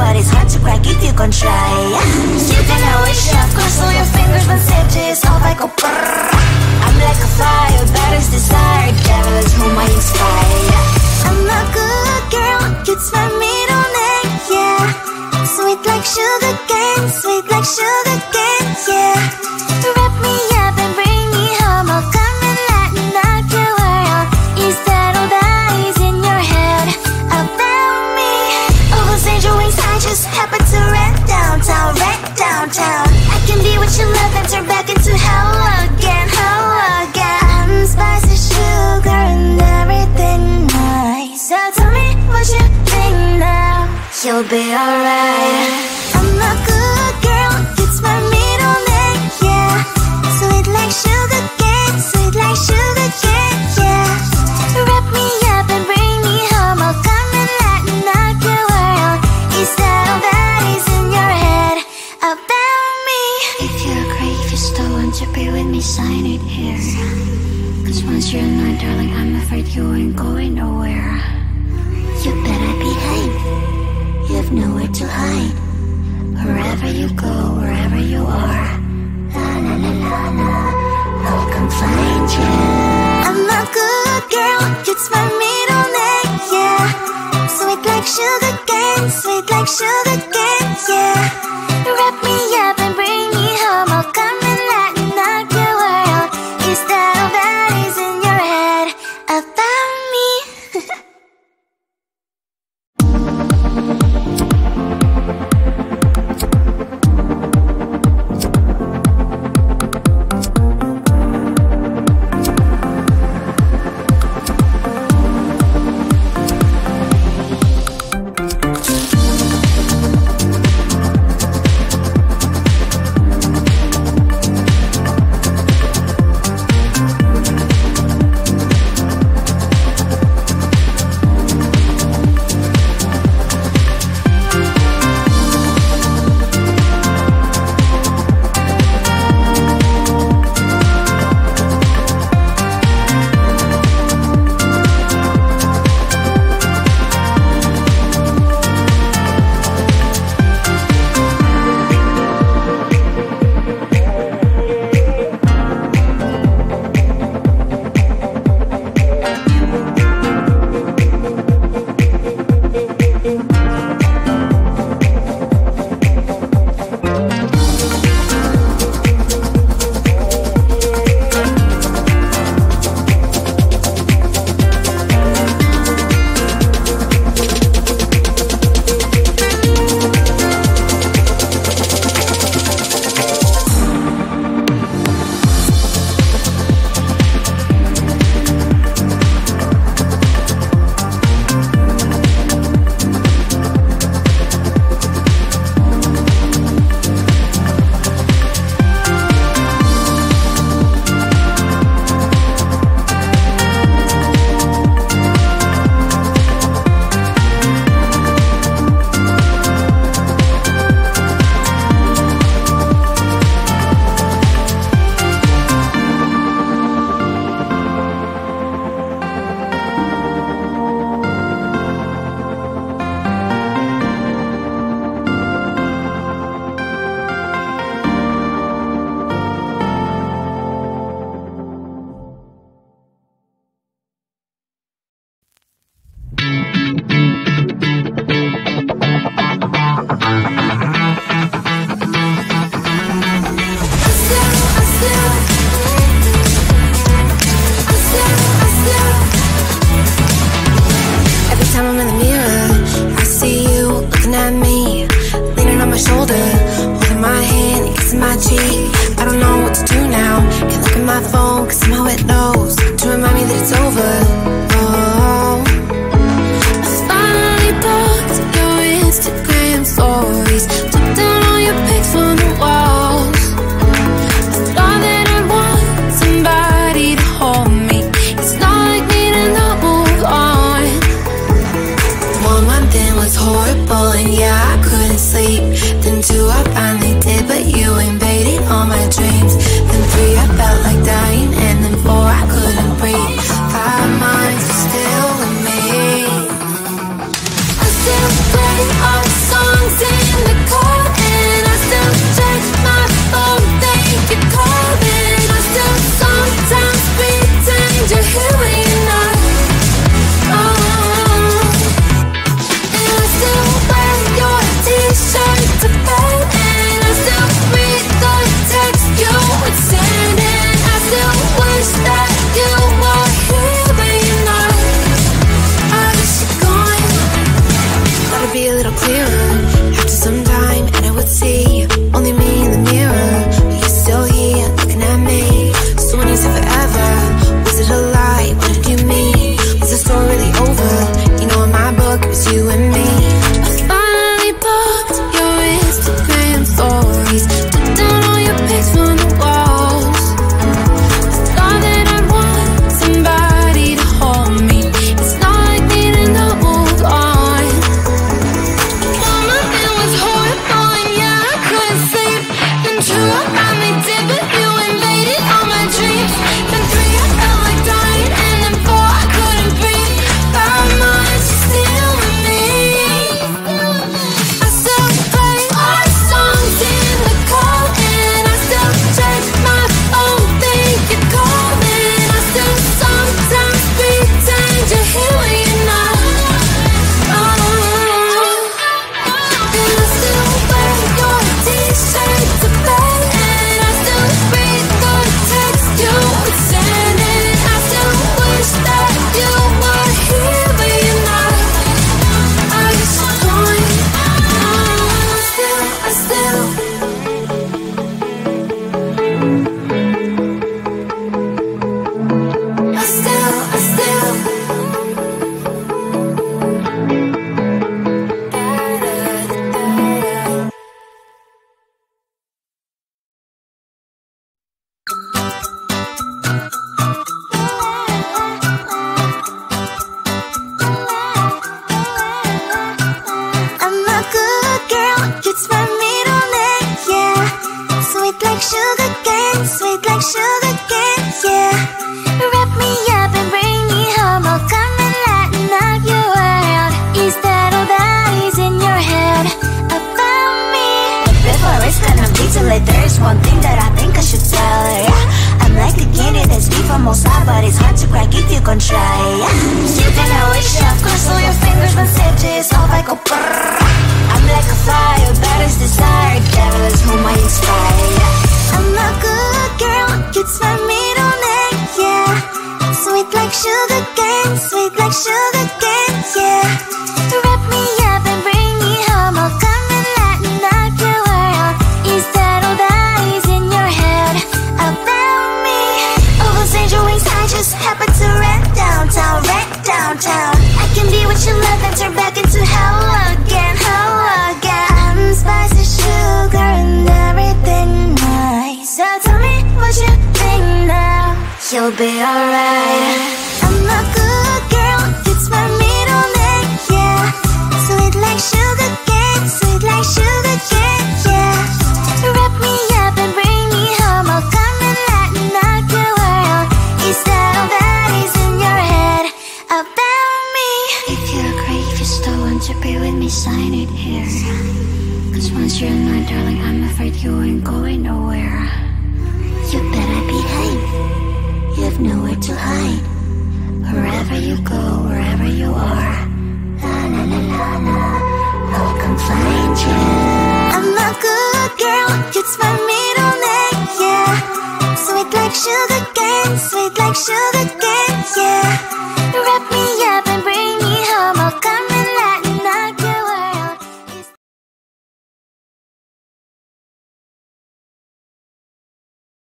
but it's hard to crack if you gon' try. You can always shove, cross all your fingers when stitches. All I go brrr. I'm like a fire, that is desire. Devil is whom I inspire. I'm a good girl, it's my middle name, yeah. Sweet like sugar cane, sweet like sugar cane, yeah. Wrap me up and bring me home, I'll come and let me knock your world. Is that all that is in your head about me? Oh, those angel wings, I just happen to rent downtown, rent downtown. I can be what you love and turn back into hell again, hell again. I'm spicy sugar and everything nice. So tell me what you think now, you'll be alright. I'm a good girl, it's my middle name, yeah. Sweet like sugar cane, sweet like sugar cane, yeah. Wrap me up and bring me home, I'll come and let me knock your world. Is that all that is in your head about me? If you're great, if you still want to be with me, sign it here. Cause once you're not, darling, I'm afraid you ain't going nowhere. You better behave, you have nowhere to hide. Wherever you go, wherever you are, la la la la la, I'll come find you. I'm a good girl, it's my middle name, yeah. Sweet like sugar cane, sweet like sugar cane, yeah. Wrap me up and bring me home, I'll come and let me knock your world. Is that all that is in your head about me? withstanding. I still wish that you were here, but you're not. I wish you're gone. Thought it'd be a little clearer after some time, and I would see only me in the mirror. But you're still here looking at me. So when you said forever, was it a lie? What did you mean? Was the story really over? You know in my book it was you and me. I finally booked your Instagram stories, took down all your pics from the walls. I thought that I'd want somebody to hold me. It's not like me to not move on. All of it was horrible and yeah, I couldn't sleep. Then two, I made it, but you invaded all my dreams. Then three, I felt like dying, and then four, I couldn't breathe. 5 months, you're still with me. I still play our songs in the car, and I still check my phone, think you're calling. I still sometimes pretend you're here when you're not. And I still wear your t-shirt to bed, and I still read the text you would send, and I still wish that you were here, but you're not. I wish you're gone. I still I'm a good girl, it's my middle name, yeah. Sweet like sugar cane, sweet like sugar cane, yeah. Wrap me up and bring me home, I'll come and lighten up your world. Is that all that is in your head about me? Before it's gonna be too late, there is one thing that I think I should tell her, yeah. I'm like a candy that's deep from outside, but it's hard to crack if you can try, yeah. You can always shove, cross all your fingers when safety is off, I go brrrr. I'm like a fire, baddest desire, devil is whom I inspire, yeah. I'm a good girl, it's my middle name, yeah. Sweet like sugar cane, sweet like sugar cane, yeah. Wrap me up and bring me home, I'll come and lighten up your world. Is that all that is in your head about me? All those angel wings I just happen to rent downtown, rent downtown. I can be what you love and turn back into hell again, hell again. I'm spicy sugar and everything nice. So tell me what you think now. You'll be alright. I'm a good girl, it's my middle name, yeah. Sweet like sugar cane, sweet like sugar cane, yeah. Wrap me up and bring me home, I'll come and lighten up your world. Is that all that is in your head about me? If you agree, if you still want to be with me, sign it here. Cause once you're in my darling, I'm afraid you ain't going nowhere. You better behave, you have nowhere to hide. Wherever you go, wherever you are, la la la la la, I'll come find you. I'm a good girl, it's my middle name, yeah. Sweet like sugar cane, sweet like sugar cane,